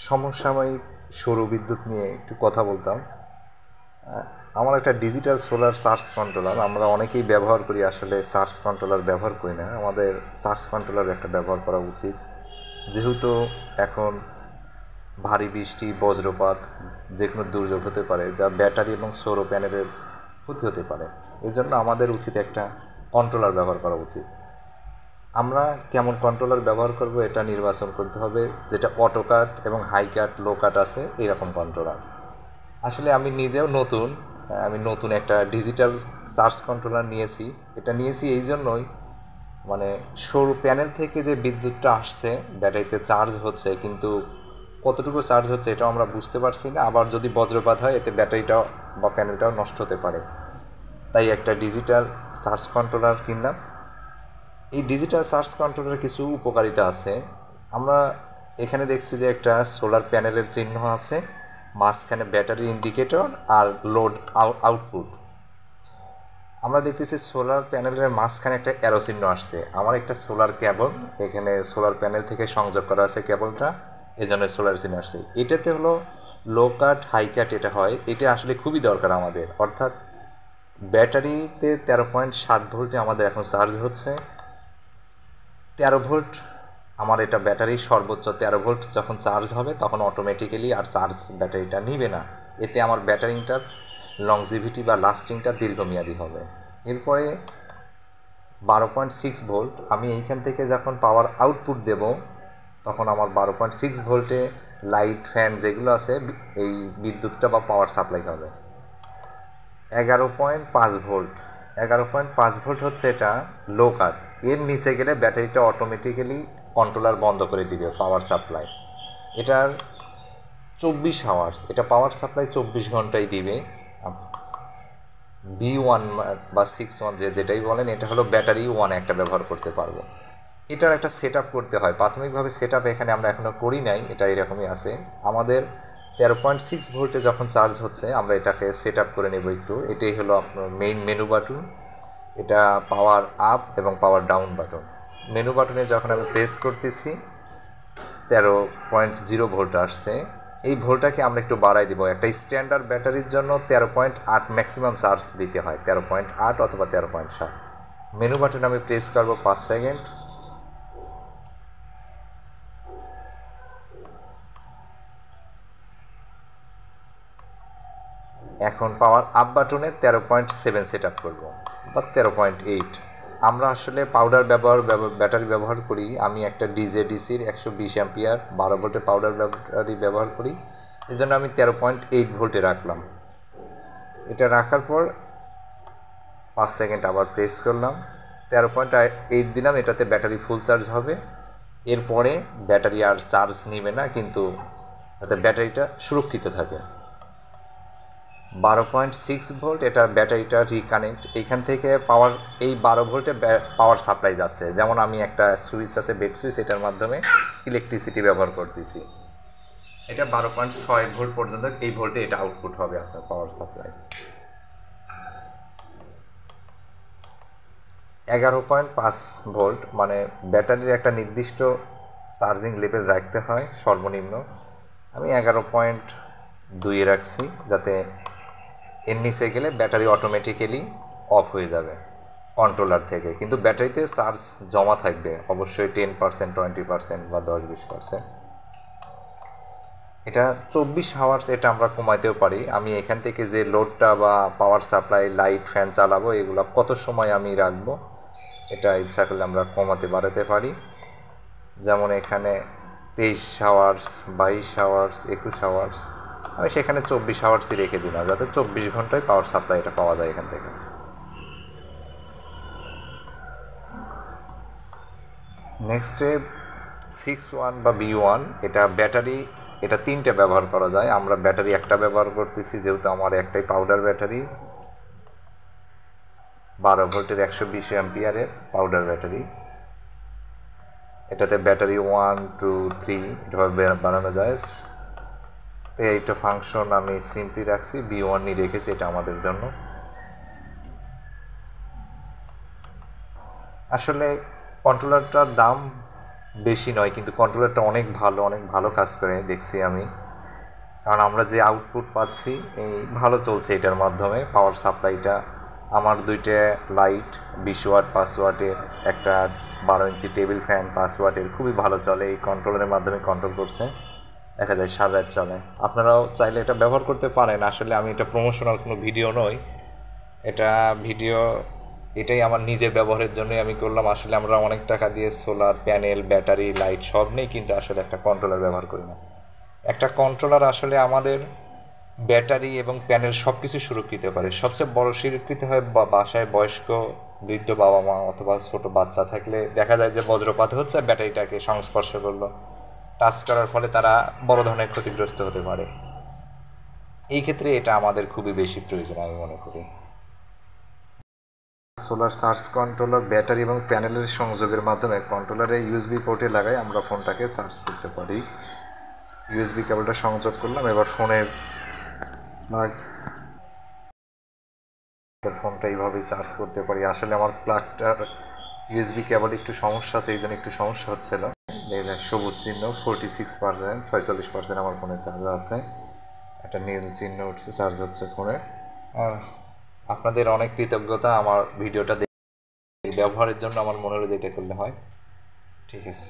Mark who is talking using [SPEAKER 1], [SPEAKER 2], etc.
[SPEAKER 1] সমসাময়িক সৌর বিদ্যুৎ নিয়ে একটু কথা বলতাম। আমার একটা ডিজিটাল সোলার চার্জ কন্ট্রোলার আমরা অনেকেই ব্যবহার করি, আসলে চার্জ কন্ট্রোলার ব্যবহার করি না। আমাদের চার্জ কন্ট্রোলার একটা ব্যবহার করা উচিত, যেহেতু এখন ভারী বৃষ্টি, বজ্রপাত, যে কোনো দুর্যোগ হতে পারে যা ব্যাটারি এবং সৌর প্যানেলের ক্ষতি হতে পারে। এই জন্য আমাদের উচিত একটা কন্ট্রোলার ব্যবহার করা উচিত। আমরা কেমন কন্ট্রোলার ব্যবহার করব এটা নির্বাচন করতে হবে, যেটা অটো কাট এবং হাই কাট, লো কাট আছে এইরকম কন্ট্রোলার। আসলে আমি নিজেও নতুন একটা ডিজিটাল চার্জ কন্ট্রোলার নিয়েছি। এটা নিয়েছি এই জন্যই, মানে সৌর প্যানেল থেকে যে বিদ্যুৎটা আসছে ব্যাটারিতে চার্জ হচ্ছে, কিন্তু কতটুকু চার্জ হচ্ছে এটাও আমরা বুঝতে পারছি না। আবার যদি বজ্রপাত হয় এতে ব্যাটারিটাও বা প্যানেলটাও নষ্ট হতে পারে। তাই একটা ডিজিটাল চার্জ কন্ট্রোলার কিনলাম। এই ডিজিটাল চার্জ কন্ট্রোলারের কিছু উপকারিতা আছে। আমরা এখানে দেখছি যে একটা সোলার প্যানেলের চিহ্ন আছে, মাঝখানে ব্যাটারি ইন্ডিকেটর আর লোড আউটপুট। আমরা দেখতেছি সোলার প্যানেলের মাঝখানে একটা অ্যারো চিহ্ন আসছে। আমার একটা সোলার কেবল এখানে সোলার প্যানেল থেকে সংযোগ করা আছে কেবলটা, এই জন্য সোলার চিহ্ন আসছে। এটাতে হলো লো কাট, হাই কাট এটা হয়। এটা আসলে খুবই দরকার আমাদের, অর্থাৎ ব্যাটারিতে 13.7 ভোল্টে আমাদের এখন চার্জ হচ্ছে। 13 ভোল্ট আমার এটা ব্যাটারি সর্বোচ্চ 13 ভোল্ট যখন চার্জ হবে তখন অটোমেটিক্যালি আর চার্জ ব্যাটারিটা নিবে না। এতে আমার ব্যাটারিটার লংজিভিটি বা লাস্টিংটা দীর্ঘমেয়াদী হবে। এরপরে 12.6 ভোল্ট আমি এইখান থেকে যখন পাওয়ার আউটপুট দেব তখন আমার 12.6 ভোল্টে লাইট, ফ্যান যেগুলো আছে এই বিদ্যুৎটা বা পাওয়ার সাপ্লাই হবে। 11.5 ভোল্ট 11.5 ভোল্ট হচ্ছে এটা লো কাট। এর নিচে গেলে ব্যাটারিটা অটোমেটিক্যালি কন্ট্রোলার বন্ধ করে দিবে পাওয়ার সাপ্লাই। এটার 24 আওয়ার্স, এটা পাওয়ার সাপ্লাই 24 ঘন্টায় দিবে। B1 বা 6-1 যেটাই বলেন, এটা হলো ব্যাটারি 1 একটা ব্যবহার করতে পারবো। এটার একটা সেট করতে হয়, প্রাথমিকভাবে সেট এখানে আমরা এখনও করি নাই, এটা এরকমই আছে। আমাদের 13.6 ভোল্টে যখন চার্জ হচ্ছে আমরা এটাকে সেট করে নেব একটু। এটাই হলো আপনার মেইন মেনু বাটন। এটা পাওয়ার আপ এবং পাওয়ার ডাউন বাটন। মেনু বাটনে যখন আমি প্রেস করতেছি 13.0 ভোল্ট আসছে। এই ভোল্টটাকে আমরা একটু বাড়াই দিব। একটা স্ট্যান্ডার্ড ব্যাটারির জন্য 13.8 ম্যাক্সিমাম চার্জ দিতে হয়, 13.8 অথবা 13.7। মেনু বাটনে আমি প্রেস করব 5 সেকেন্ড। এখন পাওয়ার আপ বাটনে 13.7 সেট আপ করবো বা 13.8। আমরা আসলে পাউডার ব্যাটারি ব্যবহার করি। আমি একটা ডিজেডিসির 120 অ্যাম্পিয়ার 12 ভোল্টের পাউডার ব্যাটারি ব্যবহার করি, এই জন্য আমি 13.8 ভোল্টে রাখলাম। এটা রাখার পর 5 সেকেন্ড আবার প্রেস করলাম, 13.8 দিলাম। এটাতে ব্যাটারি ফুল চার্জ হবে। এরপরে ব্যাটারি আর চার্জ নেবে না, কিন্তু যাতে ব্যাটারিটা সুরক্ষিত থাকে। 12.6 ভোল্ট এটা ব্যাটারিটা রিকানেক্ট। এইখান থেকে পাওয়ার এই 12 ভোল্টে পাওয়ার সাপ্লাই যাচ্ছে। যেমন আমি একটা সুইচ আছে, বেড সুইচ, এটার মাধ্যমে ইলেকট্রিসিটি ব্যবহার করতেছি। এটা 12.6 ভোল্ট পর্যন্ত এই ভোল্টে এটা আউটপুট হবে আপনার পাওয়ার সাপ্লাই। 11.5 ভোল্ট মানে ব্যাটারির একটা নির্দিষ্ট চার্জিং লেভেল রাখতে হয় সর্বনিম্ন। আমি 11.2 রাখছি, যাতে এর নিচে গেলে ব্যাটারি অটোমেটিক্যালি অফ হয়ে যাবে কন্ট্রোলার থেকে, কিন্তু ব্যাটারিতে চার্জ জমা থাকবে অবশ্যই 10%, 20% বা 10-20%। এটা 24 আওয়ার্স এটা আমরা কমাইতেও পারি। আমি এখান থেকে যে লোডটা বা পাওয়ার সাপ্লাই, লাইট, ফ্যান চালাবো এগুলো কত সময় আমি রাখবো এটা ইচ্ছা করলে আমরা কমাতে বাড়াতে পারি। যেমন এখানে 23 আওয়ার্স, 22 আওয়ার্স, 21 আওয়ার্স, আমি সেখানে 24 আওয়ার্সই রেখে দিলাম, যাতে 24 ঘন্টায় পাওয়ার সাপ্লাইটা পাওয়া যায় এখান থেকে। নেক্সটে 6-1 বা B1, এটা ব্যাটারি, এটা 3টে ব্যবহার করা যায়। আমরা ব্যাটারি একটা ব্যবহার করতেছি, যেহেতু আমার একটাই পাউডার ব্যাটারি, 12 ভোল্টের 120 অ্যাম্পিয়ারের পাউডার ব্যাটারি। এটাতে ব্যাটারি 1, 2, 3 এভাবে বানানো যায়। তো এইটা ফাংশন আমি সিম্পলি রাখছি, B1 ই রেখেছি এটা আমাদের জন্য। আসলে কন্ট্রোলারটার দাম বেশি নয়, কিন্তু কন্ট্রোলারটা অনেক ভালো কাজ করে দেখছি আমি। কারণ আমরা যে আউটপুট পাচ্ছি এই ভালো চলছে এটার মাধ্যমে। পাওয়ার সাপ্লাইটা আমার 2টা লাইট 20 ওয়াট 5 ওয়াটের, একটা 12 ইঞ্চি টেবিল ফ্যান 5 ওয়াটের খুবই ভালো চলে। এই কন্ট্রোলারের মাধ্যমে কন্ট্রোল করছে, দেখা যায় সারা রাত চলে। আপনারাও চাইলে এটা ব্যবহার করতে পারেন। আসলে আমি এটা প্রমোশনাল কোনো ভিডিও নয়, এটা ভিডিও এটাই আমার নিজের ব্যবহারের জন্যই আমি করলাম। আসলে আমরা অনেক টাকা দিয়ে সোলার প্যানেল, ব্যাটারি, লাইট সব নেই, কিন্তু আসলে একটা কন্ট্রোলার ব্যবহার করি না। একটা কন্ট্রোলার আসলে আমাদের ব্যাটারি এবং প্যানেল সব কিছু সুরক্ষিত করে। সবচেয়ে বড় সুরক্ষিত হয় বাসায় বয়স্ক বৃদ্ধ বাবা মা অথবা ছোট বাচ্চা থাকলে দেখা যায় যে বজ্রপাত হচ্ছে, ব্যাটারিটাকে সংস্পর্শ করলো, টাচ করার ফলে তারা বড় ধরনের ক্ষতিগ্রস্ত হতে পারে। এই ক্ষেত্রে এটা আমাদের খুবই বেশি প্রয়োজন আমি মনে করি। সোলার চার্জ কন্ট্রোলার ব্যাটারি এবং প্যানেলের সংযোগের মাধ্যমে কন্ট্রোলারে ইউএসবি পোর্টে লাগাই আমরা ফোনটাকে চার্জ করতে পারি। ইউএসবি কেবলটা সংযোগ করলাম, এবার ফোনের ফোনটা এইভাবেই চার্জ করতে পারি। আসলে আমার প্লাগটার ইউএসবি কেবল একটু সমস্যা আছে, এই জন্য একটু সমস্যা হচ্ছিল। সবুজ চিহ্ন 46%, 46% আমার ফোনে চার্জ আছে। একটা নীল চিহ্ন উঠছে, চার্জ হচ্ছে ফোনে। আর আপনাদের অনেক কৃতজ্ঞতা আমার ভিডিওটা ব্যবহারের জন্য। আমার মনে হলো যে এটা করলে হয়। ঠিক আছে।